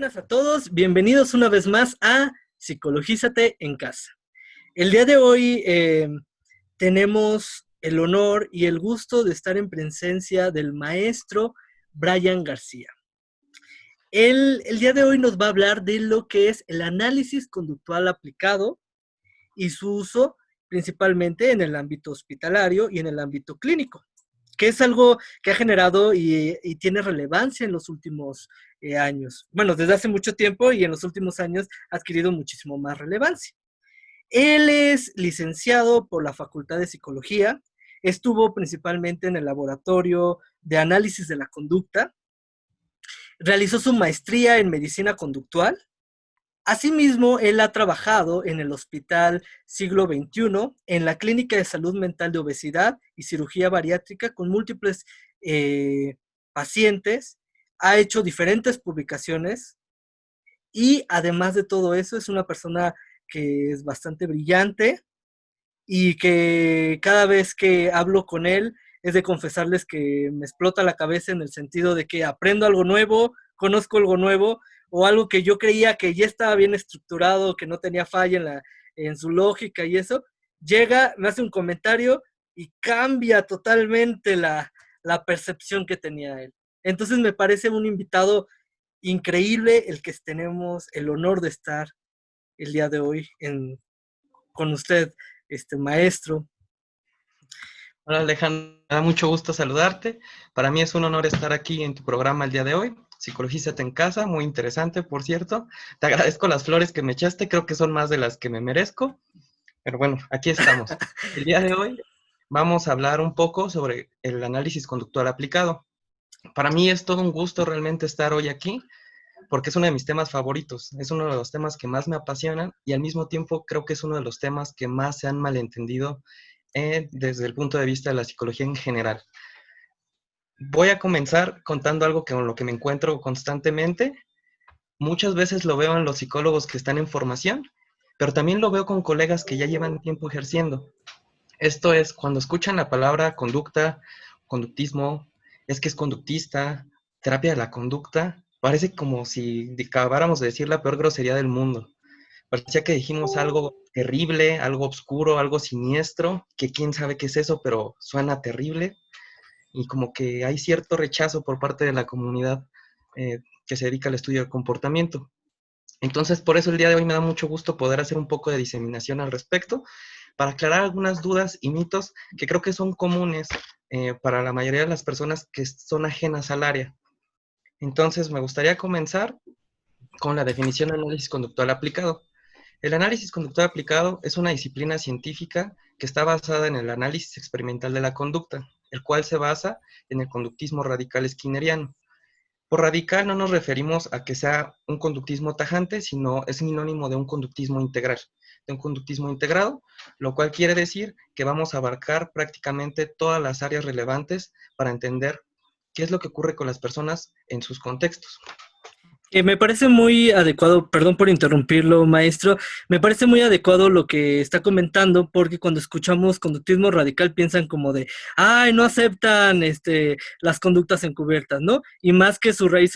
buenas a todos, bienvenidos una vez más a Psicologízate en Casa. El día de hoy tenemos el honor y el gusto de estar en presencia del maestro Brian García. El día de hoy nos va a hablar de lo que es el análisis conductual aplicado y su uso principalmente en el ámbito hospitalario y en el ámbito clínico, que es algo que ha generado y tiene relevancia en los últimos años. Bueno, desde hace mucho tiempo y en los últimos años ha adquirido muchísimo más relevancia. Él es licenciado por la Facultad de Psicología, estuvo principalmente en el laboratorio de análisis de la conducta, realizó su maestría en medicina conductual. Asimismo, él ha trabajado en el Hospital Siglo XXI, en la Clínica de Salud Mental de Obesidad y Cirugía Bariátrica con múltiples pacientes, ha hecho diferentes publicaciones y además de todo eso es una persona que es bastante brillante y que cada vez que hablo con él es de confesarles que me explota la cabeza en el sentido de que aprendo algo nuevo, conozco algo nuevo, o algo que yo creía que ya estaba bien estructurado, que no tenía falla en su lógica y eso, llega, me hace un comentario y cambia totalmente la percepción que tenía él. Entonces me parece un invitado increíble el que tenemos el honor de estar el día de hoy con usted, maestro. Hola Alejandro, me da mucho gusto saludarte. Para mí es un honor estar aquí en tu programa el día de hoy. Psicologízate en Casa, muy interesante, por cierto. Te agradezco las flores que me echaste, creo que son más de las que me merezco. Pero bueno, aquí estamos. El día de hoy vamos a hablar un poco sobre el análisis conductual aplicado. Para mí es todo un gusto realmente estar hoy aquí, porque es uno de mis temas favoritos. Es uno de los temas que más me apasionan y al mismo tiempo creo que es uno de los temas que más se han malentendido desde el punto de vista de la psicología en general. Voy a comenzar contando algo con lo que me encuentro constantemente. Muchas veces lo veo en los psicólogos que están en formación, pero también lo veo con colegas que ya llevan tiempo ejerciendo. Esto es, cuando escuchan la palabra conducta, conductismo, es que es conductista, terapia de la conducta, parece como si acabáramos de decir la peor grosería del mundo. Parecía que dijimos algo terrible, algo oscuro, algo siniestro, que quién sabe qué es eso, pero suena terrible. Y como que hay cierto rechazo por parte de la comunidad que se dedica al estudio del comportamiento. Entonces, por eso el día de hoy me da mucho gusto poder hacer un poco de diseminación al respecto, para aclarar algunas dudas y mitos que creo que son comunes para la mayoría de las personas que son ajenas al área. Entonces, me gustaría comenzar con la definición de análisis conductual aplicado. El análisis conductual aplicado es una disciplina científica que está basada en el análisis experimental de la conducta, el cual se basa en el conductismo radical skinneriano. Por radical no nos referimos a que sea un conductismo tajante, sino es sinónimo de un conductismo integral, de un conductismo integrado, lo cual quiere decir que vamos a abarcar prácticamente todas las áreas relevantes para entender qué es lo que ocurre con las personas en sus contextos. Me parece muy adecuado, perdón por interrumpirlo, maestro, me parece muy adecuado lo que está comentando, porque cuando escuchamos conductismo radical piensan como de, ay, no aceptan las conductas encubiertas, ¿no? Y más que su raíz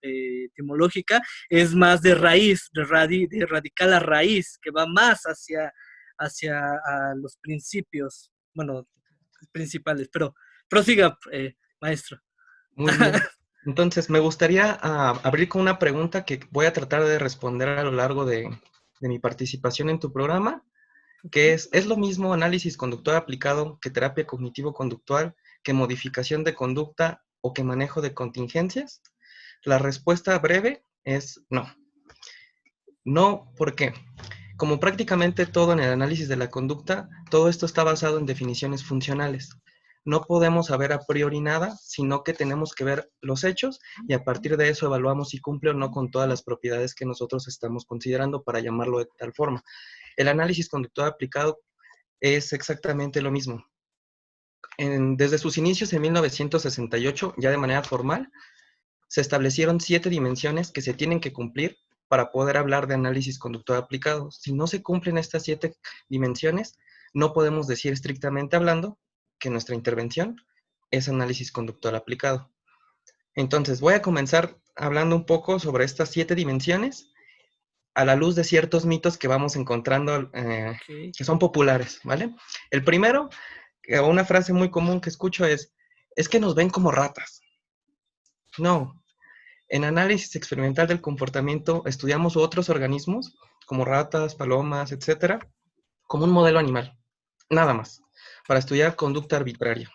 etimológica es más de raíz, de radical a raíz, que va más hacia a los principios, bueno, principales, pero prosiga, maestro. Muy bien. Entonces, me gustaría abrir con una pregunta que voy a tratar de responder a lo largo de mi participación en tu programa, que ¿es lo mismo análisis conductual aplicado que terapia cognitivo-conductual, que modificación de conducta o que manejo de contingencias? La respuesta breve es no. No, ¿por qué? Como prácticamente todo en el análisis de la conducta, todo esto está basado en definiciones funcionales. No podemos saber a priori nada, sino que tenemos que ver los hechos y a partir de eso evaluamos si cumple o no con todas las propiedades que nosotros estamos considerando para llamarlo de tal forma. El análisis conductual aplicado es exactamente lo mismo. Desde sus inicios en 1968, ya de manera formal, se establecieron 7 dimensiones que se tienen que cumplir para poder hablar de análisis conductual aplicado. Si no se cumplen estas 7 dimensiones, no podemos decir estrictamente hablando que nuestra intervención es análisis conductual aplicado. Entonces, voy a comenzar hablando un poco sobre estas 7 dimensiones a la luz de ciertos mitos que vamos encontrando Ok. que son populares, ¿vale? El primero, una frase muy común que escucho es que nos ven como ratas. No, en análisis experimental del comportamiento estudiamos otros organismos, como ratas, palomas, etcétera, como un modelo animal, nada más, para estudiar conducta arbitraria.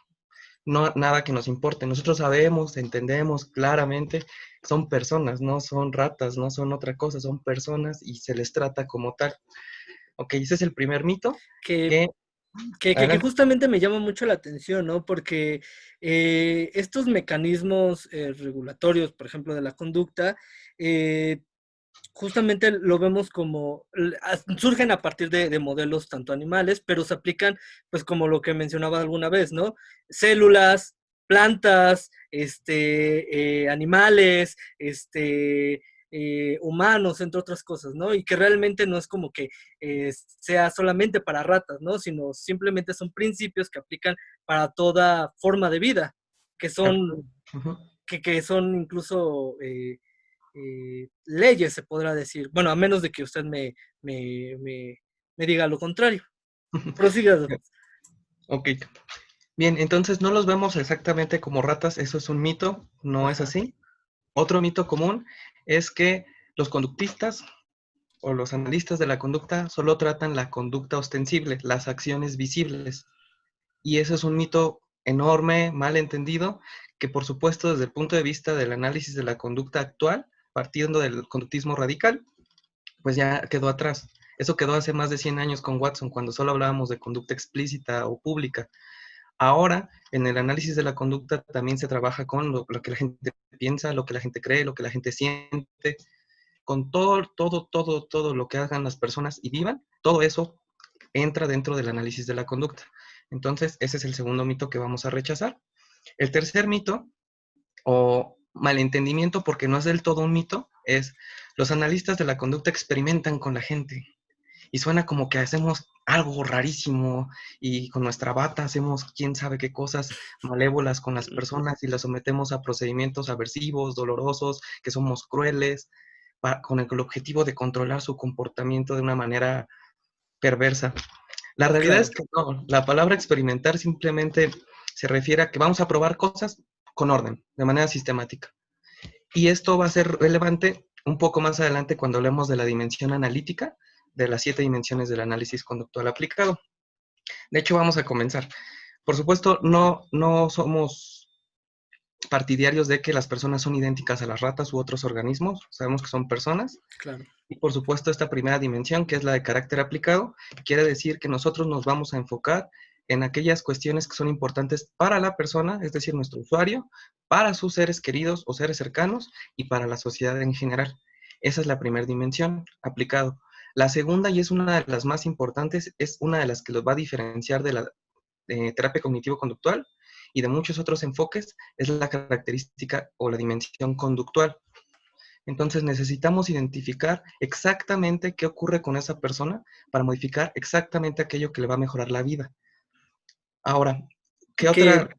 No, nada que nos importe. Nosotros sabemos, entendemos claramente, son personas, no son ratas, no son otra cosa, son personas y se les trata como tal. Ok, ese es el primer mito. Que Que, que adelante. justamente me llama mucho la atención, ¿no? Porque estos mecanismos regulatorios, por ejemplo, de la conducta, eh, justamente lo vemos como, surgen a partir de modelos tanto animales, pero se aplican, pues como lo que mencionaba alguna vez, ¿no? Células, plantas, animales, humanos, entre otras cosas, ¿no? Y que realmente no es como que sea solamente para ratas, ¿no? Sino simplemente son principios que aplican para toda forma de vida, que son, Ujú. que son incluso leyes, se podrá decir. Bueno, a menos de que usted me diga lo contrario. Prosiga, doctor. Ok, bien, entonces no los vemos exactamente como ratas, eso es un mito, no es Ajá, así. Otro mito común es que los conductistas o los analistas de la conducta solo tratan la conducta ostensible, las acciones visibles. Y eso es un mito enorme, mal entendido, que por supuesto desde el punto de vista del análisis de la conducta actual, partiendo del conductismo radical, pues ya quedó atrás. Eso quedó hace más de 100 años con Watson, cuando solo hablábamos de conducta explícita o pública. Ahora, en el análisis de la conducta también se trabaja con lo que la gente piensa, lo que la gente cree, lo que la gente siente, con todo lo que hagan las personas y vivan, todo eso entra dentro del análisis de la conducta. Entonces, ese es el segundo mito que vamos a rechazar. El tercer mito, o malentendimiento, porque no es del todo un mito, es los analistas de la conducta experimentan con la gente y suena como que hacemos algo rarísimo y con nuestra bata hacemos quién sabe qué cosas malévolas con las personas y las sometemos a procedimientos aversivos, dolorosos, que somos crueles, con el objetivo de controlar su comportamiento de una manera perversa. La realidad es claro. que no, la palabra experimentar simplemente se refiere a que vamos a probar cosas con orden, de manera sistemática. Y esto va a ser relevante un poco más adelante cuando hablemos de la dimensión analítica, de las 7 dimensiones del análisis conductual aplicado. De hecho, vamos a comenzar. Por supuesto, no somos partidarios de que las personas son idénticas a las ratas u otros organismos, sabemos que son personas, Claro. y por supuesto esta primera dimensión, que es la de carácter aplicado, quiere decir que nosotros nos vamos a enfocar en aquellas cuestiones que son importantes para la persona, es decir, nuestro usuario, para sus seres queridos o seres cercanos y para la sociedad en general. Esa es la primera dimensión, aplicado. La segunda, y es una de las más importantes, es una de las que los va a diferenciar de la terapia cognitivo-conductual y de muchos otros enfoques, es la característica o la dimensión conductual. Entonces necesitamos identificar exactamente qué ocurre con esa persona para modificar exactamente aquello que le va a mejorar la vida. Ahora, ¿qué Que, otra?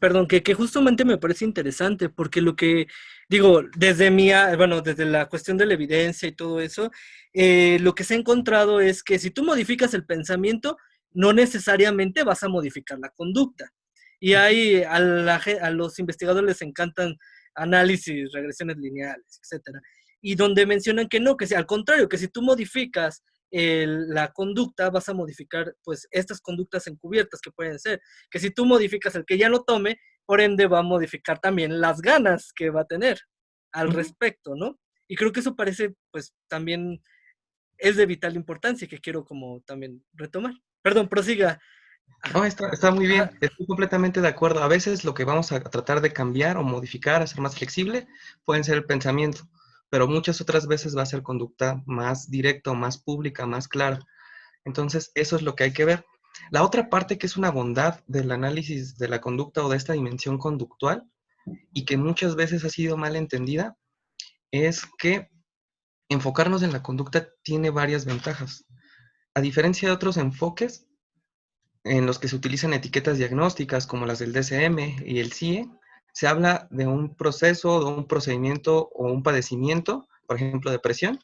perdón, que justamente me parece interesante, porque lo que digo, desde mi, bueno, desde la cuestión de la evidencia y todo eso, lo que se ha encontrado es que si tú modificas el pensamiento, no necesariamente vas a modificar la conducta. Y hay, a los investigadores les encantan análisis, regresiones lineales, etcétera. Y donde mencionan que no, que si, al contrario, que si tú modificas la conducta, vas a modificar pues estas conductas encubiertas que pueden ser, que si tú modificas el que ya no tome, por ende va a modificar también las ganas que va a tener al respecto, ¿no? Y creo que eso parece pues también es de vital importancia que quiero como también retomar. Perdón, prosiga. Oh, Ajá, está muy ajá, bien, estoy completamente de acuerdo. A veces lo que vamos a tratar de cambiar o modificar, hacer más flexible, pueden ser el pensamiento, pero muchas otras veces va a ser conducta más directa, más pública, más clara. Entonces, eso es lo que hay que ver. La otra parte que es una bondad del análisis de la conducta o de esta dimensión conductual y que muchas veces ha sido mal entendida es que enfocarnos en la conducta tiene varias ventajas. A diferencia de otros enfoques en los que se utilizan etiquetas diagnósticas como las del DSM y el CIE, se habla de un proceso, de un procedimiento o un padecimiento, por ejemplo, depresión,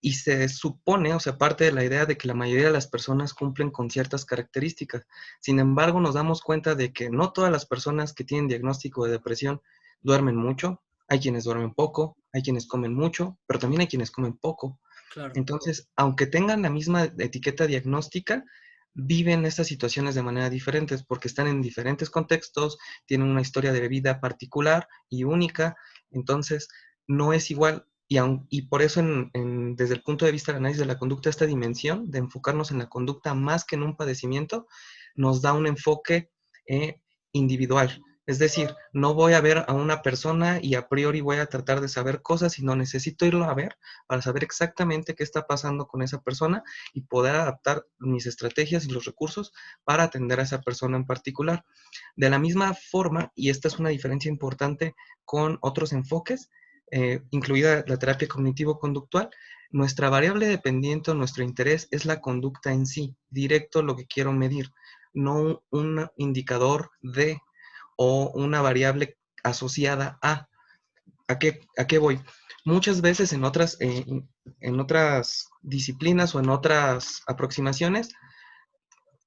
y se supone, o sea, parte de la idea de que la mayoría de las personas cumplen con ciertas características. Sin embargo, nos damos cuenta de que no todas las personas que tienen diagnóstico de depresión duermen mucho. Hay quienes duermen poco, hay quienes comen mucho, pero también hay quienes comen poco. Claro. Entonces, aunque tengan la misma etiqueta diagnóstica, viven estas situaciones de manera diferentes porque están en diferentes contextos, tienen una historia de vida particular y única, entonces no es igual. Y por eso, desde el punto de vista del análisis de la conducta, esta dimensión de enfocarnos en la conducta más que en un padecimiento, nos da un enfoque individual. Es decir, no voy a ver a una persona y a priori voy a tratar de saber cosas, sino necesito irlo a ver para saber exactamente qué está pasando con esa persona y poder adaptar mis estrategias y los recursos para atender a esa persona en particular. De la misma forma, y esta es una diferencia importante con otros enfoques, incluida la terapia cognitivo-conductual, nuestra variable dependiente o nuestro interés es la conducta en sí, directo lo que quiero medir, no un indicador de o una variable asociada a. ¿A qué voy? Muchas veces en otras disciplinas o en otras aproximaciones,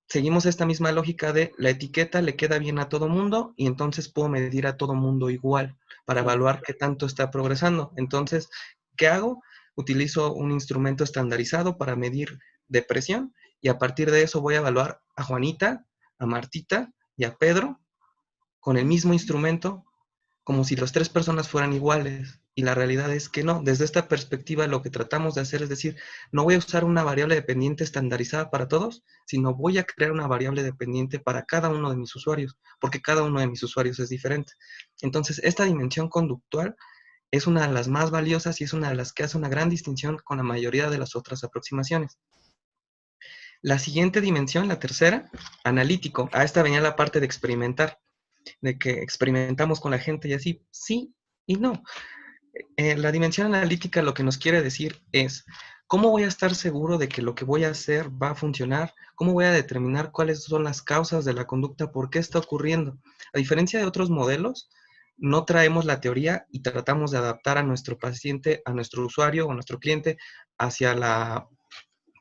seguimos esta misma lógica de la etiqueta le queda bien a todo mundo y entonces puedo medir a todo mundo igual para Claro. evaluar qué tanto está progresando. Entonces, ¿qué hago? Utilizo un instrumento estandarizado para medir depresión y a partir de eso voy a evaluar a Juanita, a Martita y a Pedro con el mismo instrumento como si las tres personas fueran iguales. Y la realidad es que no. Desde esta perspectiva, lo que tratamos de hacer es decir, no voy a usar una variable dependiente estandarizada para todos, sino voy a crear una variable dependiente para cada uno de mis usuarios, porque cada uno de mis usuarios es diferente. Entonces, esta dimensión conductual es una de las más valiosas y es una de las que hace una gran distinción con la mayoría de las otras aproximaciones. La siguiente dimensión, la tercera, analítico. A esta venía la parte de experimentar, de que experimentamos con la gente y así, sí y no. La dimensión analítica lo que nos quiere decir es, ¿cómo voy a estar seguro de que lo que voy a hacer va a funcionar? ¿Cómo voy a determinar cuáles son las causas de la conducta? ¿Por qué está ocurriendo? A diferencia de otros modelos, no traemos la teoría y tratamos de adaptar a nuestro paciente, a nuestro usuario o a nuestro cliente hacia la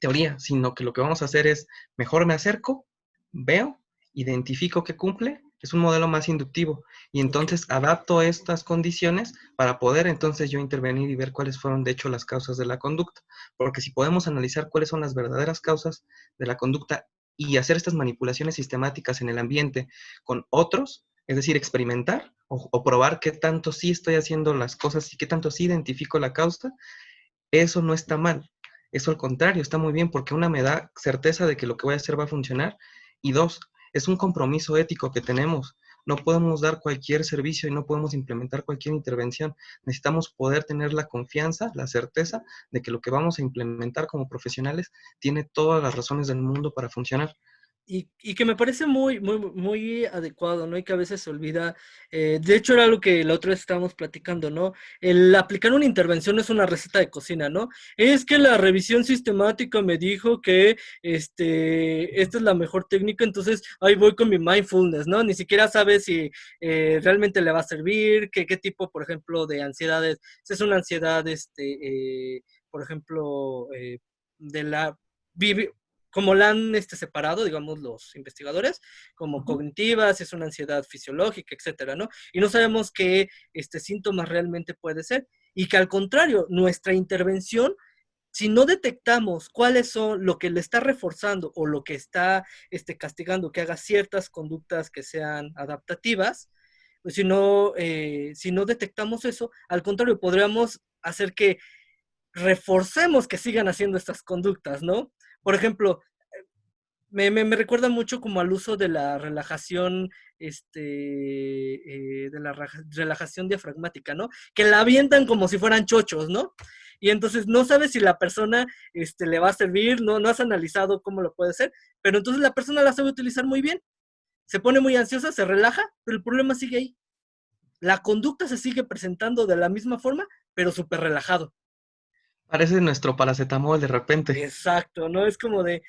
teoría, sino que lo que vamos a hacer es, mejor me acerco, veo, identifico que cumple, es un modelo más inductivo, y Ok. entonces adapto estas condiciones para poder entonces yo intervenir y ver cuáles fueron de hecho las causas de la conducta, porque si podemos analizar cuáles son las verdaderas causas de la conducta y hacer estas manipulaciones sistemáticas en el ambiente con otros, es decir, experimentar o probar qué tanto sí estoy haciendo las cosas y qué tanto sí identifico la causa, eso no está mal. Eso al contrario, está muy bien porque una me da certeza de que lo que voy a hacer va a funcionar y dos, es un compromiso ético que tenemos. No podemos dar cualquier servicio y no podemos implementar cualquier intervención. Necesitamos poder tener la confianza, la certeza de que lo que vamos a implementar como profesionales tiene todas las razones del mundo para funcionar. Y que me parece muy adecuado, ¿no? Y que a veces se olvida. De hecho, era lo que la otra vez estábamos platicando, ¿no? El aplicar una intervención es una receta de cocina, ¿no? Es que la revisión sistemática me dijo que esta es la mejor técnica, entonces ahí voy con mi mindfulness, ¿no? Ni siquiera sabes si realmente le va a servir, qué tipo, por ejemplo, de ansiedades. Si es una ansiedad, por ejemplo, de la como la han separado, digamos, los investigadores, como Ujú. cognitiva, si es una ansiedad fisiológica, etcétera, ¿no? Y no sabemos qué síntomas realmente puede ser. Y que al contrario, nuestra intervención, si no detectamos cuáles son lo que le está reforzando o lo que está castigando, que haga ciertas conductas que sean adaptativas, pues si no detectamos eso, al contrario, podríamos hacer que reforcemos que sigan haciendo estas conductas, ¿no? Por ejemplo, me recuerda mucho como al uso de la relajación, relajación diafragmática, ¿no? Que la avientan como si fueran chochos, ¿no? Y entonces no sabes si la persona le va a servir, no has analizado cómo lo puede hacer, pero entonces la persona la sabe utilizar muy bien, se pone muy ansiosa, se relaja, pero el problema sigue ahí. La conducta se sigue presentando de la misma forma, pero súper relajado. Parece nuestro paracetamol de repente. Exacto, ¿no? Es como de,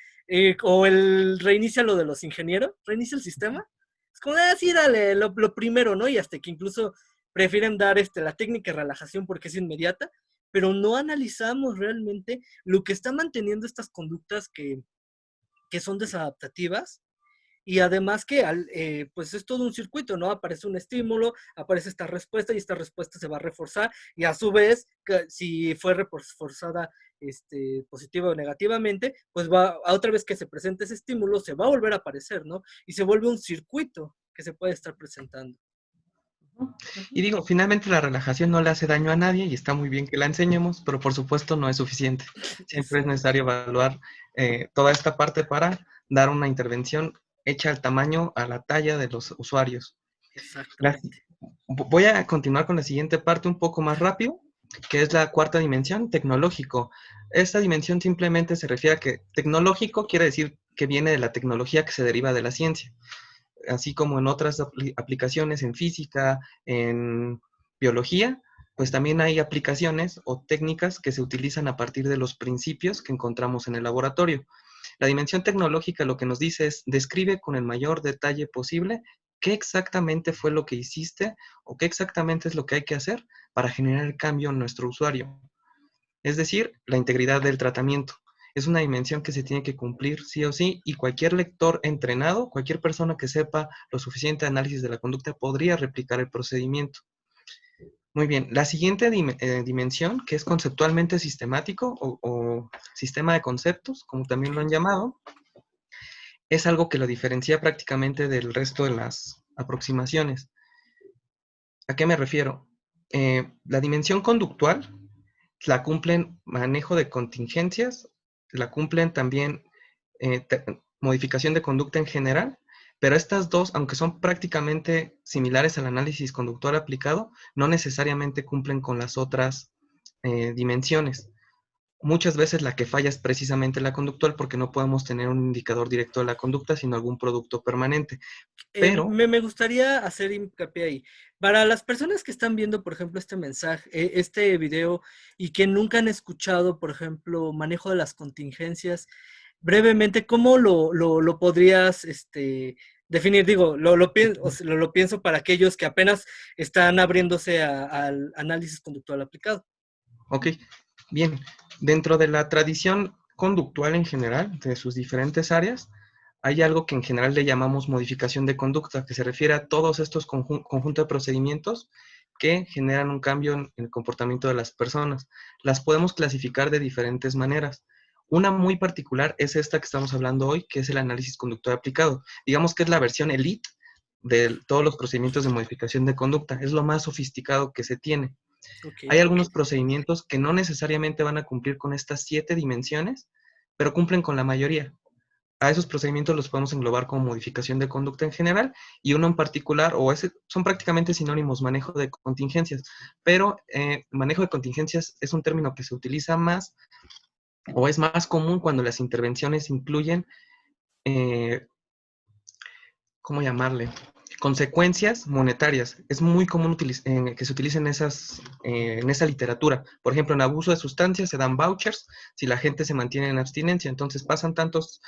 o el reinicia lo de los ingenieros, reinicia el sistema. Es como, sí, dale, lo primero, ¿no? Y hasta que incluso prefieren dar la técnica de relajación porque es inmediata, pero no analizamos realmente lo que está manteniendo estas conductas que son desadaptativas y además que pues es todo un circuito, ¿no? Aparece un estímulo, aparece esta respuesta y esta respuesta se va a reforzar y a su vez, si fue reforzada positiva o negativamente, pues va a otra vez que se presente ese estímulo, se va a volver a aparecer, ¿no? Y se vuelve un circuito que se puede estar presentando. Y digo, finalmente la relajación no le hace daño a nadie y está muy bien que la enseñemos, pero por supuesto no es suficiente. Siempre es Exacto. necesario evaluar toda esta parte para dar una intervención hecha al tamaño, a la talla de los usuarios. Exactamente. Voy a continuar con la siguiente parte un poco más rápido, que es la cuarta dimensión, tecnológico. Esta dimensión simplemente se refiere a que tecnológico quiere decir que viene de la tecnología que se deriva de la ciencia, así como en otras aplicaciones en física, en biología, pues también hay aplicaciones o técnicas que se utilizan a partir de los principios que encontramos en el laboratorio. La dimensión tecnológica lo que nos dice es, describe con el mayor detalle posible qué exactamente fue lo que hiciste o qué exactamente es lo que hay que hacer para generar el cambio en nuestro usuario. Es decir, la integridad del tratamiento. Es una dimensión que se tiene que cumplir sí o sí y cualquier lector entrenado, cualquier persona que sepa lo suficiente de análisis de la conducta podría replicar el procedimiento. Muy bien, la siguiente dimensión, que es conceptualmente sistemático o sistema de conceptos, como también lo han llamado, es algo que lo diferencia prácticamente del resto de las aproximaciones. ¿A qué me refiero? La dimensión conductual la cumplen manejo de contingencias, la cumplen también eh, modificación de conducta en general, pero estas dos, aunque son prácticamente similares al análisis conductual aplicado, no necesariamente cumplen con las otras dimensiones. Muchas veces la que falla es precisamente la conductual porque no podemos tener un indicador directo de la conducta, sino algún producto permanente. Pero, Me gustaría hacer hincapié ahí. Para las personas que están viendo, por ejemplo, este mensaje, este video, y que nunca han escuchado, por ejemplo, manejo de las contingencias, brevemente, ¿cómo lo podrías definir? Digo, lo pienso para aquellos que apenas están abriéndose al análisis conductual aplicado. ok, bien, dentro de la tradición conductual en general, de sus diferentes áreas, hay algo que en general le llamamos modificación de conducta, que se refiere a todos estos conjuntos de procedimientos que generan un cambio en el comportamiento de las personas. Las podemos clasificar de diferentes maneras. Una muy particular es esta que estamos hablando hoy, que es el análisis conductual aplicado. Digamos que es la versión elite de todos los procedimientos de modificación de conducta. Es lo más sofisticado que se tiene. Ok. Hay algunos procedimientos que no necesariamente van a cumplir con estas 7 dimensiones, pero cumplen con la mayoría. A esos procedimientos los podemos englobar como modificación de conducta en general y uno en particular, son prácticamente sinónimos, manejo de contingencias, pero manejo de contingencias es un término que se utiliza más o es más común cuando las intervenciones incluyen eh, ¿cómo llamarle? Consecuencias monetarias. Es muy común que se utilicen en esa literatura. Por ejemplo, en abuso de sustancias se dan vouchers si la gente se mantiene en abstinencia. Entonces pasan tantos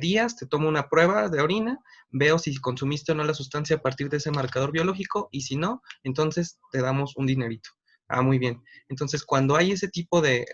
días, te tomo una prueba de orina, veo si consumiste o no la sustancia a partir de ese marcador biológico y si no, entonces te damos un dinerito. Ah, muy bien. Entonces, cuando hay ese tipo de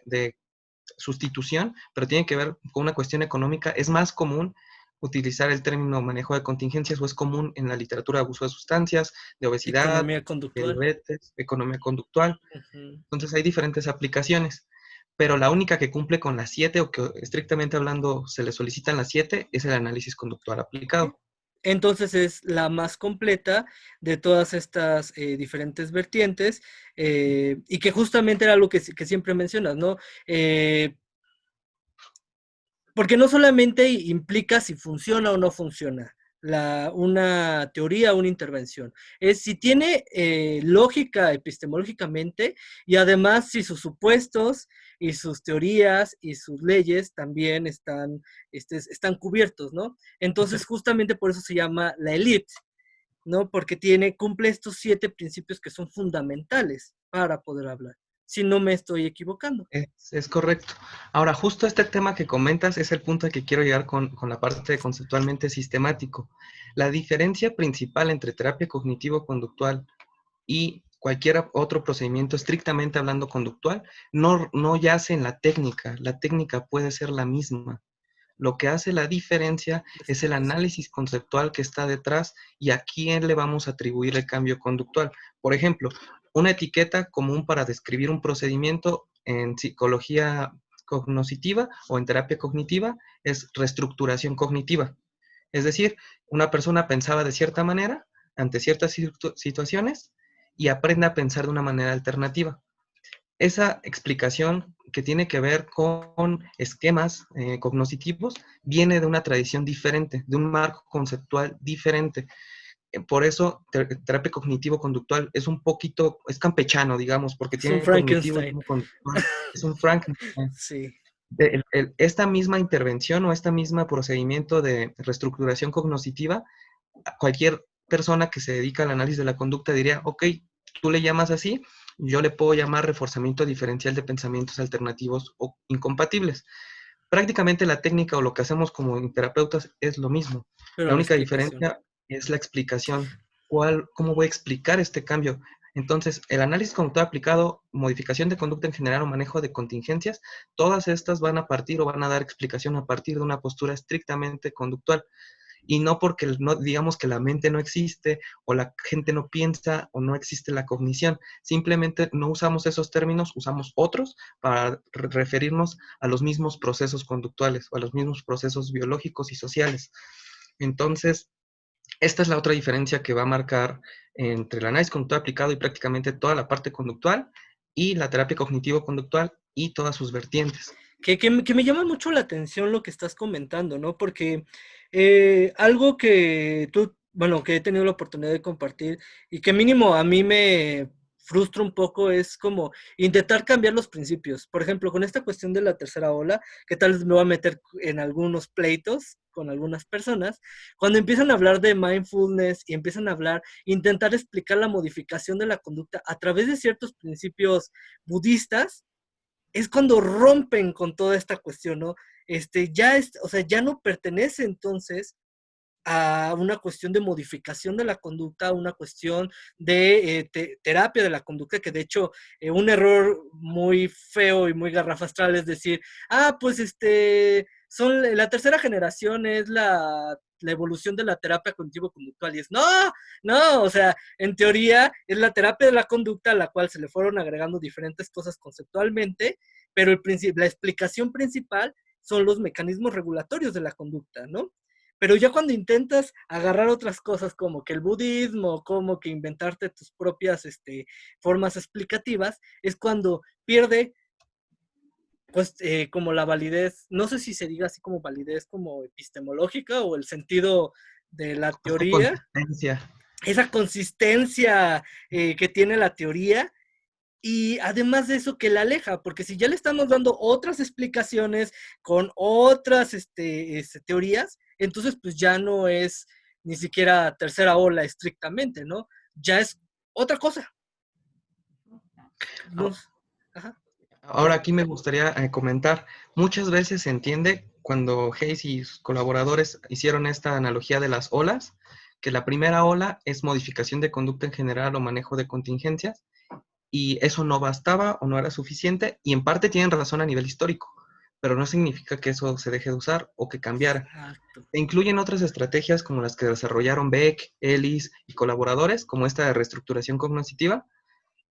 sustitución, pero tiene que ver con una cuestión económica, es más común utilizar el término manejo de contingencias o es común en la literatura de abuso de sustancias, de obesidad, Economía de conductual. diabetes, economía conductual. Ujú. Entonces hay diferentes aplicaciones, pero la única que cumple con las 7 o que estrictamente hablando se le solicitan las 7 es el análisis conductual aplicado. Entonces es la más completa de todas estas diferentes vertientes y que justamente era lo que siempre mencionas, ¿no? Porque no solamente implica si funciona o no funciona una teoría o una intervención, es si tiene lógica epistemológicamente y además si sus supuestos y sus teorías y sus leyes también están cubiertos, ¿no? Entonces justamente por eso se llama la élite, ¿no? Porque cumple estos 7 principios que son fundamentales para poder hablar. si no me estoy equivocando. Es correcto. Ahora, justo este tema que comentas es el punto al que quiero llegar con la parte de conceptualmente sistemático. La diferencia principal entre terapia cognitivo-conductual y cualquier otro procedimiento estrictamente hablando conductual no yace en la técnica puede ser la misma. Lo que hace la diferencia La es el explicación. análisis conceptual que está detrás y a quién le vamos a atribuir el cambio conductual. Por ejemplo, una etiqueta común para describir un procedimiento en psicología cognoscitiva o en terapia cognitiva es reestructuración cognitiva. Es decir, una persona pensaba de cierta manera ante ciertas situaciones y aprende a pensar de una manera alternativa. Esa explicación que tiene que ver con esquemas cognitivos viene de una tradición diferente, de un marco conceptual diferente. Por eso, terapia cognitivo-conductual es un poquito, es campechano, digamos, porque Es un tiene cognitivo, Frankenstein. tiene conductual, es un Frankenstein. Sí. Esta misma intervención o este mismo procedimiento de reestructuración cognitiva, cualquier persona que se dedica al análisis de la conducta diría, ok, tú le llamas así, yo le puedo llamar reforzamiento diferencial de pensamientos alternativos o incompatibles. Prácticamente la técnica o lo que hacemos como terapeutas es lo mismo. Pero La la única explicación. diferencia es la explicación. ¿Cómo voy a explicar este cambio? Entonces, el análisis conductual aplicado, modificación de conducta en general o manejo de contingencias, todas estas van a partir o van a dar explicación a partir de una postura estrictamente conductual y no porque no digamos que la mente no existe o la gente no piensa o no existe la cognición, simplemente no usamos esos términos, usamos otros para referirnos a los mismos procesos conductuales o a los mismos procesos biológicos y sociales. Entonces, esta es la otra diferencia que va a marcar entre el análisis conductual aplicado y prácticamente toda la parte conductual y la terapia cognitivo-conductual y todas sus vertientes. Que me llama mucho la atención lo que estás comentando, ¿no? Porque algo que tú, bueno, que he tenido la oportunidad de compartir y que mínimo a mí me frustra un poco es como intentar cambiar los principios. Por ejemplo, con esta cuestión de la tercera ola, que tal vez me voy a meter en algunos pleitos con algunas personas, cuando empiezan a hablar de mindfulness y empiezan a hablar, intentar explicar la modificación de la conducta a través de ciertos principios budistas, es cuando rompen con toda esta cuestión, ¿no? O sea, ya no pertenece entonces a una cuestión de modificación de la conducta, a una cuestión de terapia de la conducta, que de hecho un error muy feo y muy garrafastral es decir, pues la tercera generación es la evolución de la terapia cognitivo-conductual, y es, no, o sea, en teoría es la terapia de la conducta a la cual se le fueron agregando diferentes cosas conceptualmente, pero la explicación principal son los mecanismos regulatorios de la conducta, ¿no? Pero ya cuando intentas agarrar otras cosas como que el budismo, como que inventarte tus propias formas explicativas, es cuando pierde pues como la validez, no sé si se diga así como validez como epistemológica o el sentido de la Esta teoría, consistencia. esa consistencia que tiene la teoría. Y además de eso, que la aleja, porque si ya le estamos dando otras explicaciones con otras teorías, entonces pues ya no es ni siquiera tercera ola estrictamente, ¿no? Ya es otra cosa. No, ajá, Ahora aquí me gustaría comentar, muchas veces se entiende cuando Hayes y sus colaboradores hicieron esta analogía de las olas, que la primera ola es modificación de conducta en general o manejo de contingencias, y eso no bastaba o no era suficiente, y en parte tienen razón a nivel histórico, pero no significa que eso se deje de usar o que cambiara. exacto. E incluyen otras estrategias como las que desarrollaron Beck, Ellis y colaboradores, como esta de reestructuración cognitiva,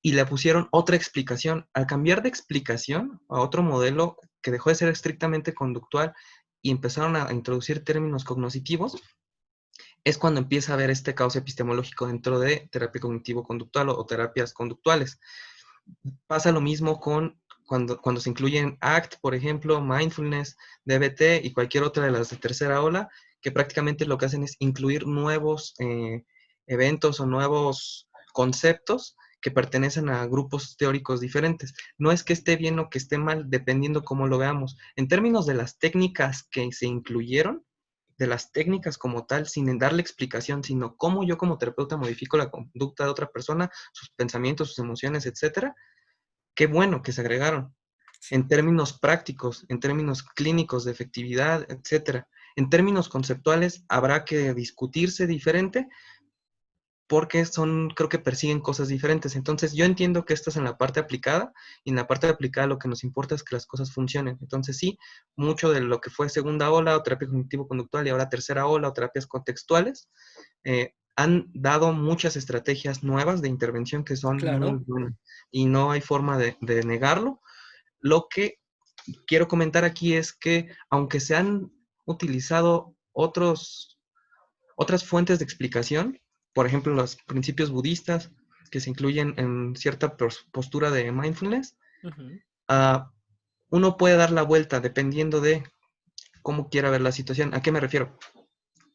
y le pusieron otra explicación. Al cambiar de explicación a otro modelo que dejó de ser estrictamente conductual y empezaron a introducir términos cognitivos, es cuando empieza a haber este caos epistemológico dentro de terapia cognitivo-conductual o terapias conductuales. Pasa lo mismo con cuando se incluyen ACT, por ejemplo, Mindfulness, DBT y cualquier otra de las de tercera ola, que prácticamente lo que hacen es incluir nuevos eventos o nuevos conceptos que pertenecen a grupos teóricos diferentes. No es que esté bien o que esté mal, dependiendo cómo lo veamos. En términos de las técnicas que se incluyeron, de las técnicas como tal, sin darle explicación, sino cómo yo como terapeuta modifico la conducta de otra persona, sus pensamientos, sus emociones, etcétera, Qué bueno que se agregaron en términos prácticos, en términos clínicos de efectividad, etcétera. En términos conceptuales habrá que discutirse diferente porque creo que persiguen cosas diferentes. Entonces, yo entiendo que esto es en la parte aplicada, y en la parte aplicada lo que nos importa es que las cosas funcionen. Entonces, sí, mucho de lo que fue segunda ola o terapia cognitivo-conductual y ahora tercera ola o terapias contextuales, han dado muchas estrategias nuevas de intervención que son muy Claro, buenas y no hay forma de negarlo. Lo que quiero comentar aquí es que aunque se han utilizado otras fuentes de explicación, por ejemplo, los principios budistas que se incluyen en cierta postura de mindfulness, ujú, uh, uno puede dar la vuelta dependiendo de cómo quiera ver la situación. ¿A qué me refiero?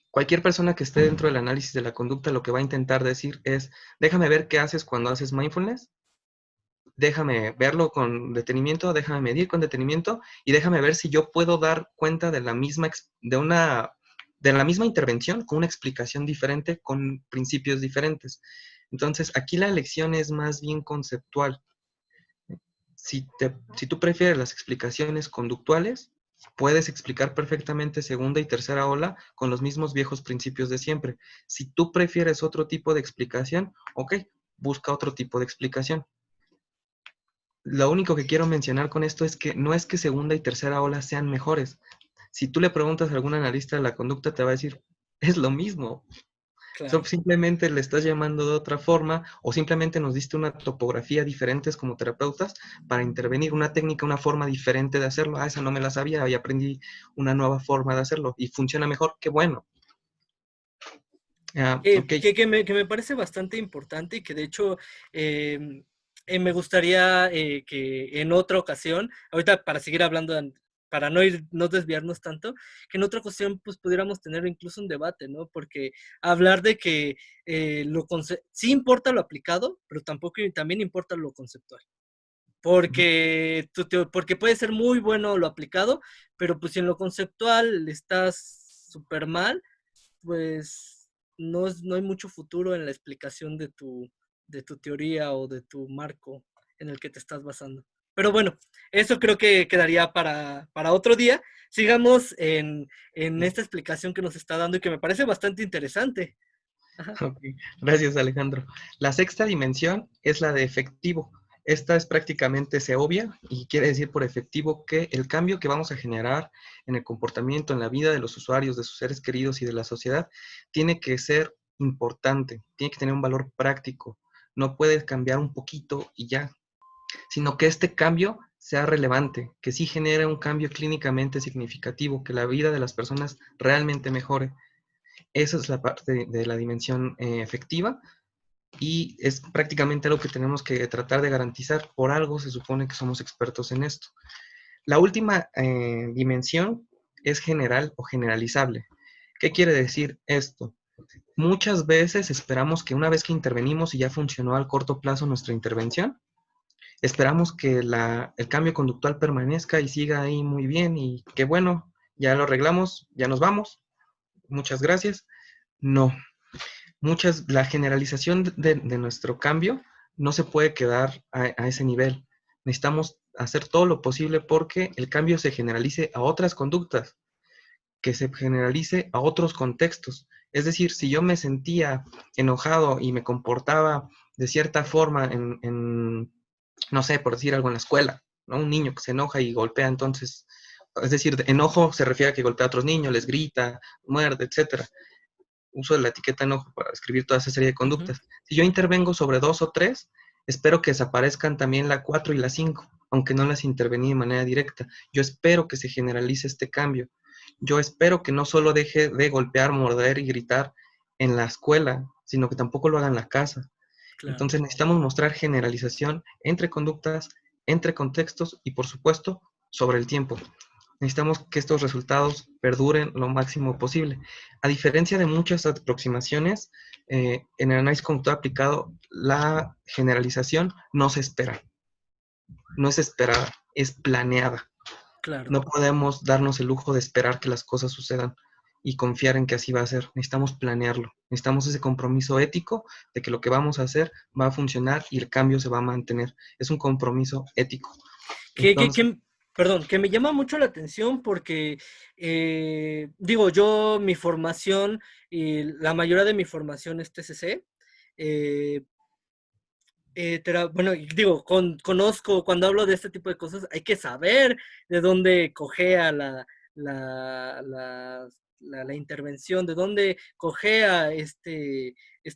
Cualquier persona que esté dentro del análisis de la conducta lo que va a intentar decir es, déjame ver qué haces cuando haces mindfulness, déjame verlo con detenimiento, déjame medir con detenimiento y déjame ver si yo puedo dar cuenta de la misma, de la misma intervención con una explicación diferente, con principios diferentes. Entonces, aquí la elección es más bien conceptual. Si tú prefieres las explicaciones conductuales, puedes explicar perfectamente segunda y tercera ola con los mismos viejos principios de siempre. Si tú prefieres otro tipo de explicación, ok, busca otro tipo de explicación. Lo único que quiero mencionar con esto es que no es que segunda y tercera ola sean mejores. Si tú le preguntas a algún analista de la conducta, te va a decir, es lo mismo. claro. Simplemente le estás llamando de otra forma o simplemente nos diste una topografía diferentes como terapeutas para intervenir, una técnica, una forma diferente de hacerlo. Ah, esa no me la sabía y aprendí una nueva forma de hacerlo y funciona mejor. Qué bueno. Ok. Que me parece bastante importante y que de hecho me gustaría que en otra ocasión, ahorita para seguir hablando, para no desviarnos tanto, que en otra ocasión pues pudiéramos tener incluso un debate, ¿no? Porque hablar de que sí importa lo aplicado, pero también importa lo conceptual. Porque, porque puede ser muy bueno lo aplicado, pero pues si en lo conceptual estás súper mal, pues no hay mucho futuro en la explicación de tu teoría o de tu marco en el que te estás basando. Pero bueno, eso creo que quedaría para otro día. Sigamos en esta explicación que nos está dando y que me parece bastante interesante. Ajá, Ok, gracias Alejandro. La sexta dimensión es la de efectivo. Esta es prácticamente se obvia y quiere decir por efectivo que el cambio que vamos a generar en el comportamiento, en la vida de los usuarios, de sus seres queridos y de la sociedad, tiene que ser importante, tiene que tener un valor práctico. No puede cambiar un poquito y ya, sino que este cambio sea relevante, que sí genere un cambio clínicamente significativo, que la vida de las personas realmente mejore. Esa es la parte de la dimensión efectiva y es prácticamente algo que tenemos que tratar de garantizar. Por algo se supone que somos expertos en esto. La última dimensión es general o generalizable. ¿Qué quiere decir esto? Muchas veces esperamos que una vez que intervenimos y ya funcionó al corto plazo nuestra intervención, esperamos que el cambio conductual permanezca y siga ahí muy bien y que bueno, ya lo arreglamos, ya nos vamos, muchas gracias. No, la generalización de nuestro cambio no se puede quedar a ese nivel. Necesitamos hacer todo lo posible porque el cambio se generalice a otras conductas, que se generalice a otros contextos. Es decir, si yo me sentía enojado y me comportaba de cierta forma no sé, por decir algo en la escuela, ¿no? Un niño que se enoja y golpea, entonces, es decir, enojo se refiere a que golpea a otros niños, les grita, muerde, etcétera. Uso de la etiqueta enojo para describir toda esa serie de ujú, conductas. Si yo intervengo sobre 2 o 3, espero que desaparezcan también la 4 y la 5, aunque no las intervení de manera directa. Yo espero que se generalice este cambio. Yo espero que no solo deje de golpear, morder y gritar en la escuela, sino que tampoco lo haga en la casa. claro. Entonces necesitamos mostrar generalización entre conductas, entre contextos y, por supuesto, sobre el tiempo. Necesitamos que estos resultados perduren lo máximo posible. A diferencia de muchas aproximaciones, en el análisis conductual aplicado, la generalización no se espera, no es esperada, es planeada. Claro. No podemos darnos el lujo de esperar que las cosas sucedan. y confiar en que así va a ser. Necesitamos planearlo. Necesitamos ese compromiso ético de que lo que vamos a hacer va a funcionar y el cambio se va a mantener. Es un compromiso ético. Que, que, Entonces, que- perdón, que me llama mucho la atención porque, digo, yo mi formación y la mayoría de mi formación es TCC. eh, bueno, y digo, conozco, cuando hablo de este tipo de cosas, hay que saber de dónde cojea la, la, la intervención, de dónde cojea este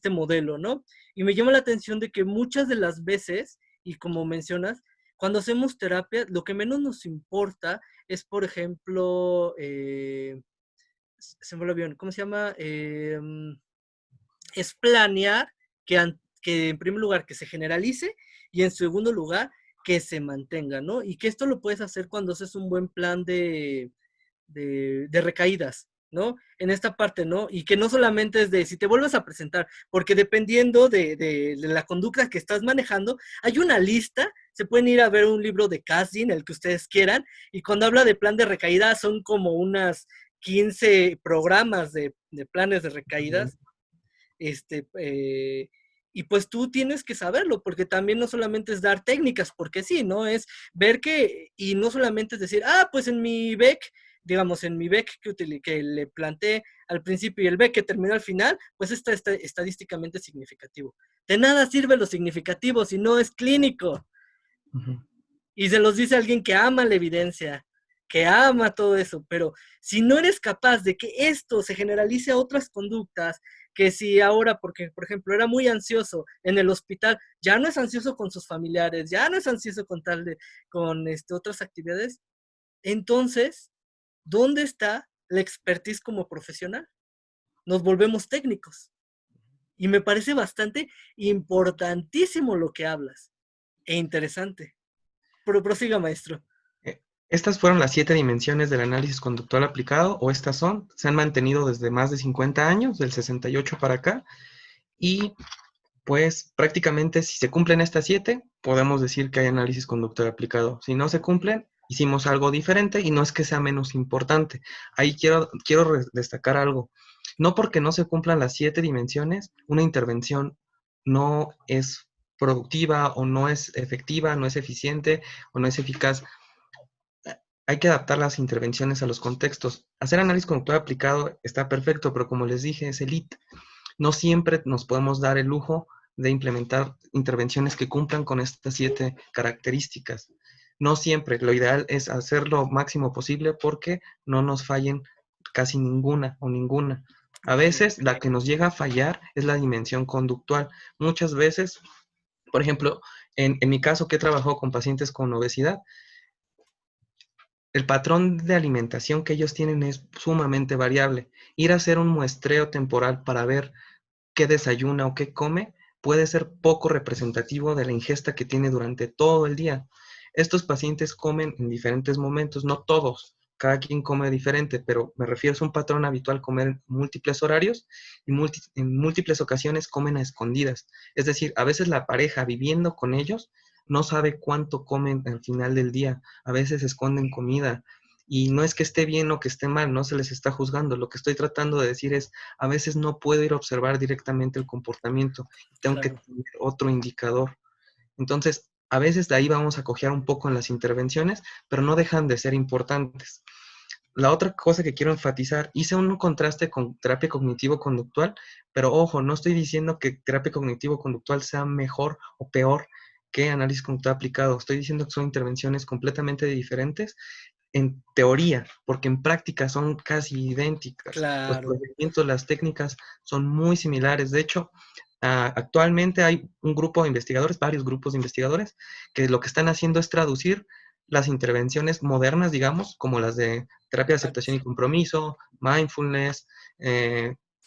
modelo, ¿no? Y me llama la atención de que muchas de las veces, y como mencionas, cuando hacemos terapia, lo que menos nos importa es, por ejemplo, se me olvidó, ¿cómo se llama? Es planear que en primer lugar que se generalice y en segundo lugar que se mantenga, ¿no? Y que esto lo puedes hacer cuando haces un buen plan de recaídas, ¿no? En esta parte, ¿no? Y que no solamente es de si te vuelves a presentar, porque dependiendo de la conducta que estás manejando, hay una lista, se pueden ir a ver un libro de casting, el que ustedes quieran, y cuando habla de plan de recaída son como unas 15 programas de planes de recaídas este, y pues tú tienes que saberlo, porque también no solamente es dar técnicas, porque sí, ¿no? Es ver que, y no solamente es decir, pues en mi BEC, digamos, en mi BEC que le planteé al principio y el BEC que terminó al final, pues está estadísticamente significativo. De nada sirve lo significativo si no es clínico. uh-huh. Y se los dice alguien que ama la evidencia, que ama todo eso, pero si no eres capaz de que esto se generalice a otras conductas, que si ahora, porque por ejemplo era muy ansioso en el hospital, ya no es ansioso con sus familiares, ya no es ansioso con otras actividades, entonces, ¿dónde está la expertise como profesional? Nos volvemos técnicos. Y me parece bastante importantísimo lo que hablas e interesante. Pero prosiga, maestro. Estas fueron las 7 dimensiones del análisis conductual aplicado, o estas son, se han mantenido desde más de 50 años, del 68 para acá, y pues prácticamente si se cumplen estas 7, podemos decir que hay análisis conductual aplicado. Si no se cumplen, hicimos algo diferente y no es que sea menos importante. Ahí quiero destacar algo. No porque no se cumplan las 7 dimensiones, una intervención no es productiva o no es efectiva, no es eficiente o no es eficaz. Hay que adaptar las intervenciones a los contextos. Hacer análisis conductual aplicado está perfecto, pero como les dije, es elite. No siempre nos podemos dar el lujo de implementar intervenciones que cumplan con estas 7 características. No siempre, lo ideal es hacer lo máximo posible porque no nos fallen casi ninguna o ninguna. A veces la que nos llega a fallar es la dimensión conductual. Muchas veces, por ejemplo, en mi caso que he trabajado con pacientes con obesidad, el patrón de alimentación que ellos tienen es sumamente variable. Ir a hacer un muestreo temporal para ver qué desayuna o qué come puede ser poco representativo de la ingesta que tiene durante todo el día. Estos pacientes comen en diferentes momentos, no todos, cada quien come diferente, pero me refiero a un patrón habitual comer en múltiples horarios y en múltiples ocasiones comen a escondidas. Es decir, a veces la pareja viviendo con ellos no sabe cuánto comen al final del día, a veces esconden comida. Y no es que esté bien o que esté mal, no se les está juzgando. Lo que estoy tratando de decir es, a veces no puedo ir a observar directamente el comportamiento, tengo que Claro. tener otro indicador. Entonces, a veces de ahí vamos a cojear un poco en las intervenciones, pero no dejan de ser importantes. La otra cosa que quiero enfatizar, hice un contraste con terapia cognitivo-conductual, pero ojo, no estoy diciendo que terapia cognitivo-conductual sea mejor o peor que análisis conductual aplicado. Estoy diciendo que son intervenciones completamente diferentes en teoría, porque en práctica son casi idénticas. Los Claro. procedimientos, las técnicas son muy similares. De hecho, actualmente hay un grupo de investigadores, varios grupos de investigadores, que lo que están haciendo es traducir las intervenciones modernas, digamos, como las de terapia de aceptación y compromiso, mindfulness,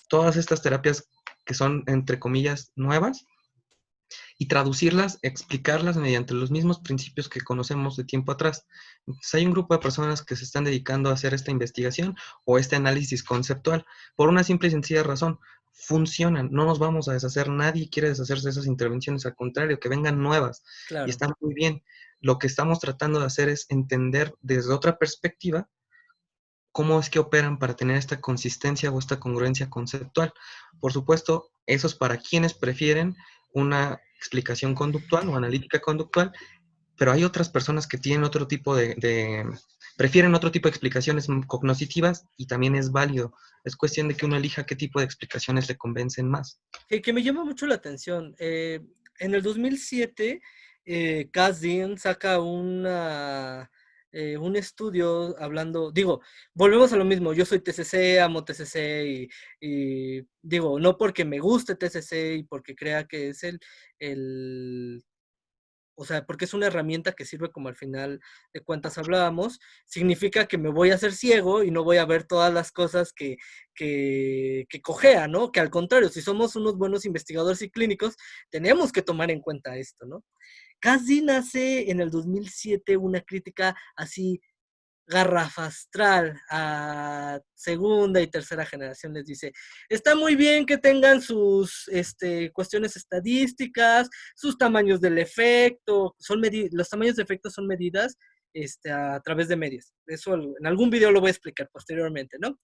todas estas terapias que son, entre comillas, nuevas, y traducirlas, explicarlas mediante los mismos principios que conocemos de tiempo atrás. Entonces, hay un grupo de personas que se están dedicando a hacer esta investigación o este análisis conceptual por una simple y sencilla razón. Funcionan, no nos vamos a deshacer, nadie quiere deshacerse de esas intervenciones, al contrario, que vengan nuevas y Claro. están muy bien. Lo que estamos tratando de hacer es entender desde otra perspectiva cómo es que operan para tener esta consistencia o esta congruencia conceptual. Por supuesto, eso es para quienes prefieren una explicación conductual o analítica conductual, pero hay otras personas que tienen otro tipo prefieren otro tipo de explicaciones cognitivas y también es válido. Es cuestión de que uno elija qué tipo de explicaciones le convencen más. Que me llama mucho la atención. En el 2007, Cas Dean saca un estudio hablando, digo, volvemos a lo mismo, yo soy TCC, amo TCC y digo, no porque me guste TCC y porque crea que es el o sea, porque es una herramienta que sirve como al final de cuentas hablábamos, significa que me voy a hacer ciego y no voy a ver todas las cosas que cojea, ¿no? Que al contrario, si somos unos buenos investigadores y clínicos, tenemos que tomar en cuenta esto, ¿no? Casi nace en el 2007 una crítica así garrafastral a segunda y tercera generación les dice, está muy bien que tengan sus cuestiones estadísticas, sus tamaños del efecto, los tamaños de efecto son medidas a través de medias. Eso en algún video lo voy a explicar posteriormente, ¿no?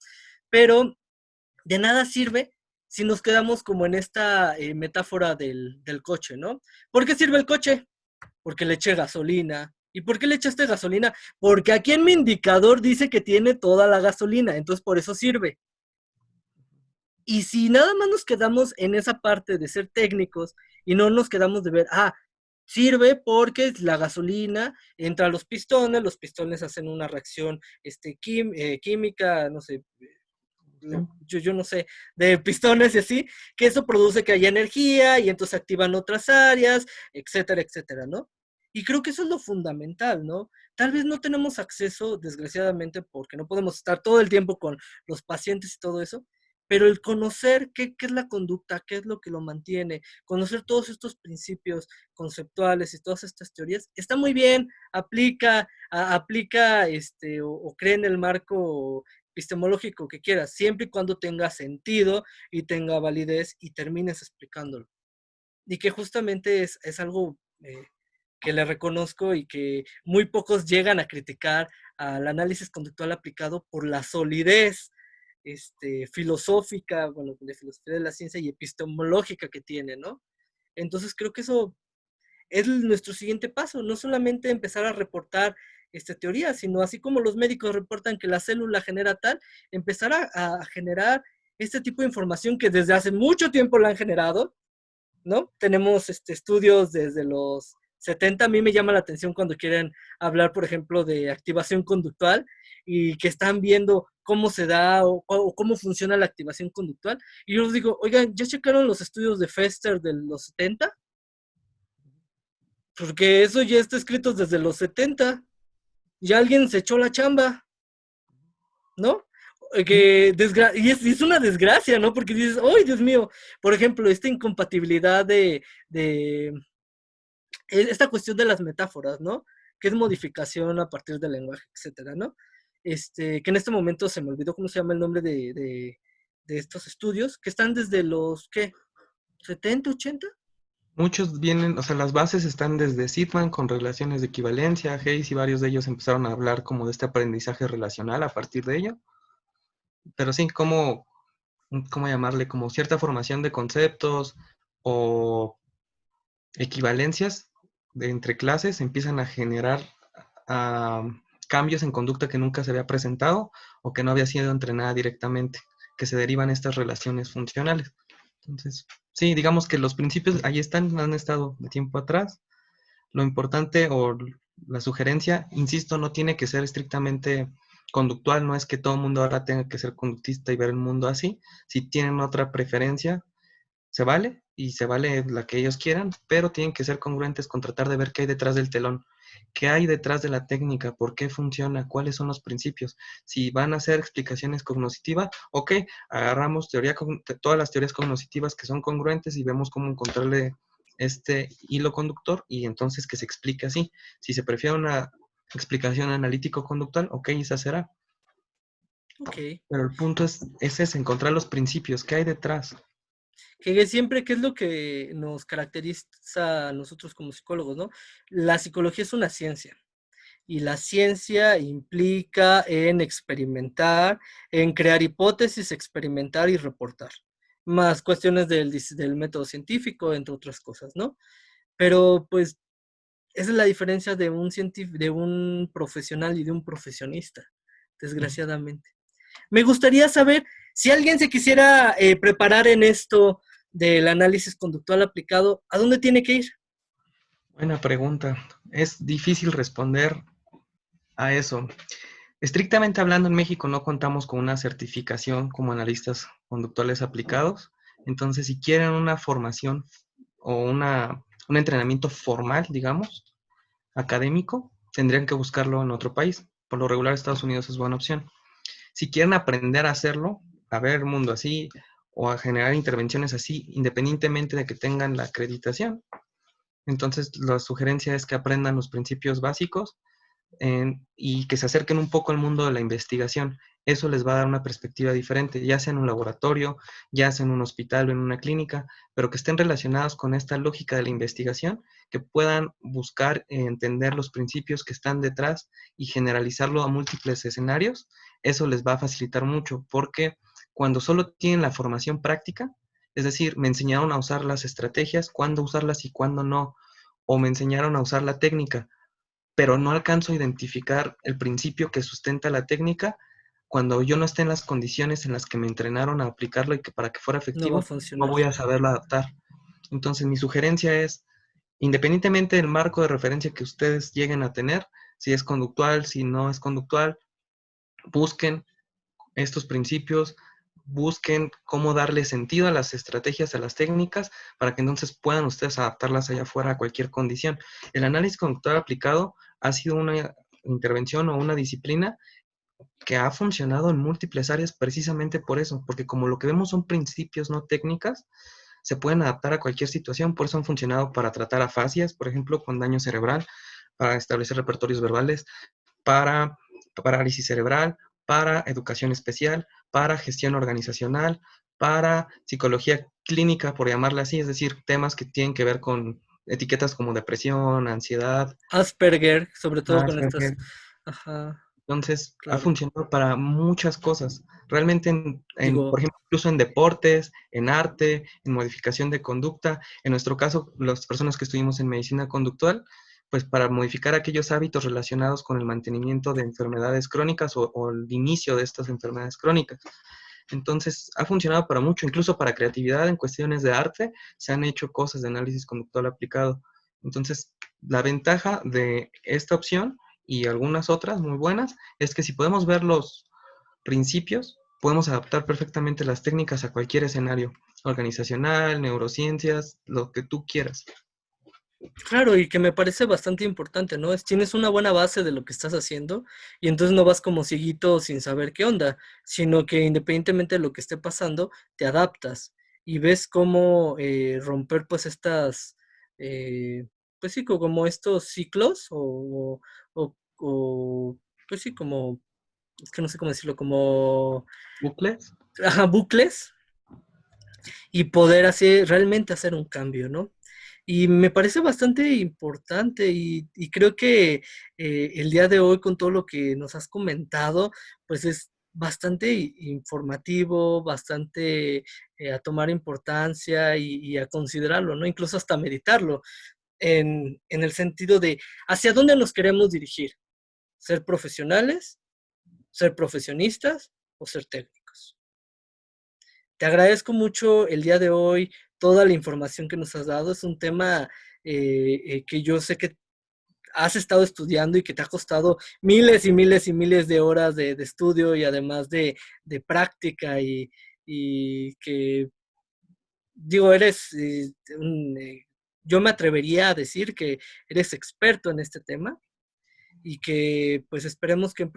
Pero de nada sirve si nos quedamos como en esta metáfora del coche, ¿no? ¿Por qué sirve el coche? Porque le eché gasolina. ¿Y por qué le echaste gasolina? Porque aquí en mi indicador dice que tiene toda la gasolina, entonces por eso sirve. Y si nada más nos quedamos en esa parte de ser técnicos y no nos quedamos de ver, sirve porque la gasolina entra a los pistones hacen una reacción química, no sé, yo no sé, de pistones y así, que eso produce que haya energía y entonces activan otras áreas, etcétera, etcétera, ¿no? Y creo que eso es lo fundamental, ¿no? Tal vez no tenemos acceso, desgraciadamente, porque no podemos estar todo el tiempo con los pacientes y todo eso, pero el conocer qué es la conducta, qué es lo que lo mantiene, conocer todos estos principios conceptuales y todas estas teorías, está muy bien, aplica o cree en el marco epistemológico que quieras, siempre y cuando tenga sentido y tenga validez y termines explicándolo. Y que justamente es algo que le reconozco y que muy pocos llegan a criticar al análisis conductual aplicado por la solidez filosófica, bueno, de filosofía de la ciencia y epistemológica que tiene, ¿no? Entonces creo que eso es nuestro siguiente paso, no solamente empezar a reportar teorías, sino así como los médicos reportan que la célula genera tal, empezar a generar este tipo de información que desde hace mucho tiempo la han generado, ¿no? Tenemos estudios desde los 70, a mí me llama la atención cuando quieren hablar, por ejemplo, de activación conductual y que están viendo cómo se da o cómo funciona la activación conductual. Y yo les digo, oigan, ¿ya checaron los estudios de Fester de los 70? Porque eso ya está escrito desde los 70. Ya alguien se echó la chamba, ¿no? Y es una desgracia, ¿no? Porque dices, ¡ay, Dios mío! Por ejemplo, esta incompatibilidad de esta cuestión de las metáforas, ¿no? Que es modificación a partir del lenguaje, etcétera, ¿no? Que en este momento se me olvidó cómo se llama el nombre de estos estudios, que están desde los, ¿qué? ¿70, 80? Muchos vienen, o sea, las bases están desde Sidman con relaciones de equivalencia, Hayes y varios de ellos empezaron a hablar como de este aprendizaje relacional a partir de ello. Pero sí, ¿cómo llamarle? Como cierta formación de conceptos o equivalencias entre clases empiezan a generar ah, cambios en conducta que nunca se había presentado o que no había sido entrenada directamente, que se derivan estas relaciones funcionales. Entonces, sí, digamos que los principios ahí están, han estado de tiempo atrás. Lo importante o la sugerencia, insisto, no tiene que ser estrictamente conductual, no es que todo el mundo ahora tenga que ser conductista y ver el mundo así. Si tienen otra preferencia, se vale y se vale la que ellos quieran, pero tienen que ser congruentes con tratar de ver qué hay detrás del telón, qué hay detrás de la técnica, por qué funciona, cuáles son los principios. Si van a hacer explicaciones cognitivas, ok, agarramos todas las teorías cognitivas que son congruentes y vemos cómo encontrarle este hilo conductor y entonces que se explique así. Si se prefiere una explicación analítico-conductual, ok, esa será. Ok. Pero el punto es ese, encontrar los principios, qué hay detrás. Que siempre, ¿qué es lo que nos caracteriza a nosotros como psicólogos, no? La psicología es una ciencia. y la ciencia implica en experimentar, en crear hipótesis, experimentar y reportar, más cuestiones del método científico, entre otras cosas, ¿no? Pero pues esa es la diferencia de un de un profesional y de un profesionista, desgraciadamente. Me gustaría saber si alguien se quisiera preparar en esto del análisis conductual aplicado, ¿a dónde tiene que ir? Buena pregunta. Es difícil responder a eso. Estrictamente hablando, en México no contamos con una certificación como analistas conductuales aplicados. Entonces, si quieren una formación o un entrenamiento formal, digamos, académico, tendrían que buscarlo en otro país. Por lo regular, Estados Unidos es buena opción. Si quieren aprender a hacerlo, a ver el mundo así o a generar intervenciones así, independientemente de que tengan la acreditación, entonces la sugerencia es que aprendan los principios básicos y que se acerquen un poco al mundo de la investigación. Eso les va a dar una perspectiva diferente, ya sea en un laboratorio, ya sea en un hospital o en una clínica, pero que estén relacionados con esta lógica de la investigación, que puedan buscar entender los principios que están detrás y generalizarlo a múltiples escenarios. Eso les va a facilitar mucho, porque cuando solo tienen la formación práctica, es decir, me enseñaron a usar las estrategias, cuándo usarlas y cuándo no, o me enseñaron a usar la técnica, pero no alcanzo a identificar el principio que sustenta la técnica. Cuando yo no esté en las condiciones en las que me entrenaron a aplicarlo y que para que fuera No va a efectivo, no funcionar. voy a saberlo adaptar. Entonces, mi sugerencia es, independientemente del marco de referencia que ustedes lleguen a tener, si es conductual, si no es conductual, busquen estos principios, busquen cómo darle sentido a las estrategias, a las técnicas, para que entonces puedan ustedes adaptarlas allá afuera a cualquier condición. El análisis conductual aplicado ha sido una intervención o una disciplina que ha funcionado en múltiples áreas precisamente por eso, porque como lo que vemos son principios, no técnicas, se pueden adaptar a cualquier situación, por eso han funcionado para tratar afasias, por ejemplo, con daño cerebral, para establecer repertorios verbales, para parálisis cerebral, para educación especial, para gestión organizacional, para psicología clínica, por llamarla así, es decir, temas que tienen que ver con etiquetas como depresión, ansiedad, Asperger, sobre todo con estas. Asperger. Ajá, Entonces, ha claro. funcionado para muchas cosas. Realmente, por Digo, ejemplo, incluso en deportes, en arte, en modificación de conducta. En nuestro caso, las personas que estuvimos en medicina conductual, pues para modificar aquellos hábitos relacionados con el mantenimiento de enfermedades crónicas o el inicio de estas enfermedades crónicas. Entonces, ha funcionado para mucho, incluso para creatividad en cuestiones de arte, se han hecho cosas de análisis conductual aplicado. Entonces, la ventaja de esta opción y algunas otras muy buenas es que si podemos ver los principios, podemos adaptar perfectamente las técnicas a cualquier escenario, organizacional, neurociencias, lo que tú quieras. claro, y que me parece bastante importante, ¿no? Tienes una buena base de lo que estás haciendo y entonces no vas como cieguito sin saber qué onda, sino que independientemente de lo que esté pasando, te adaptas y ves cómo romper pues estas, pues sí, como estos ciclos pues sí, como, es que no sé cómo decirlo, como ¿Bucles? ajá, bucles y poder así realmente hacer un cambio, ¿no? Y me parece bastante importante y creo que el día de hoy con todo lo que nos has comentado, pues es bastante informativo, bastante a tomar importancia y a considerarlo, ¿no? Incluso hasta meditarlo en el sentido de hacia dónde nos queremos dirigir, ser profesionales, ser profesionistas o ser técnicos. Te agradezco mucho el día de hoy toda la información que nos has dado. Es un tema que yo sé que has estado estudiando y que te ha costado miles y miles y miles de horas de estudio y además de práctica y que, digo, yo me atrevería a decir que eres experto en este tema y que pues esperemos que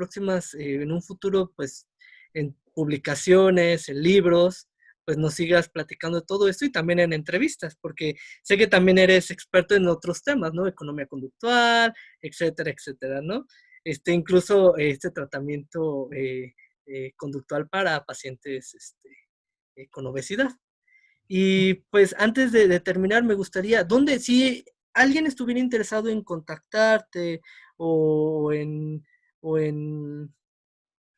en un futuro, pues en publicaciones, en libros, pues nos sigas platicando de todo esto y también en entrevistas, porque sé que también eres experto en otros temas, ¿no? Economía conductual, etcétera, etcétera, ¿no? Incluso este tratamiento conductual para pacientes con obesidad. Y pues antes de terminar, me gustaría, ¿dónde, si alguien estuviera interesado en contactarte o en, o en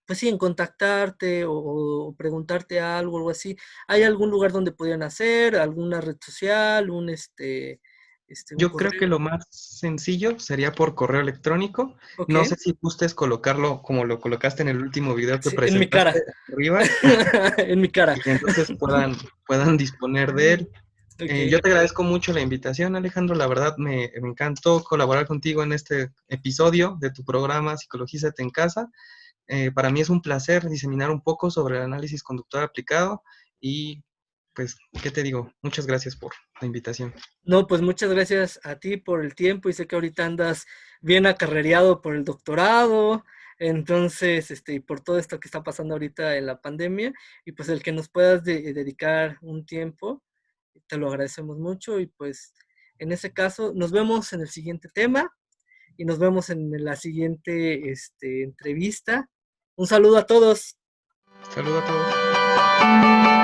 pues sí, en contactarte o preguntarte algo, algo así. ¿Hay algún lugar donde podrían hacer, alguna red social, un Yo creo que correo? lo más sencillo sería por correo electrónico. Ok, No sé si gustes colocarlo como lo colocaste en el último video que sí, en mi presentaste cara, arriba en mi cara. y que entonces puedan disponer de él. Yo Ok. te agradezco mucho la invitación, Alejandro. La verdad me encantó colaborar contigo en este episodio de tu programa Psicologízate en Casa. Para mí es un placer diseminar un poco sobre el análisis conductual aplicado y pues, ¿qué te digo? Muchas gracias por la invitación. No, pues muchas gracias a ti por el tiempo y sé que ahorita andas bien acarrereado por el doctorado, entonces, y por todo esto que está pasando ahorita en la pandemia y pues el que nos puedas dedicar un tiempo, te lo agradecemos mucho y pues en ese caso nos vemos en el siguiente tema y nos vemos en la siguiente, entrevista. Un saludo a todos. Saludos a todos.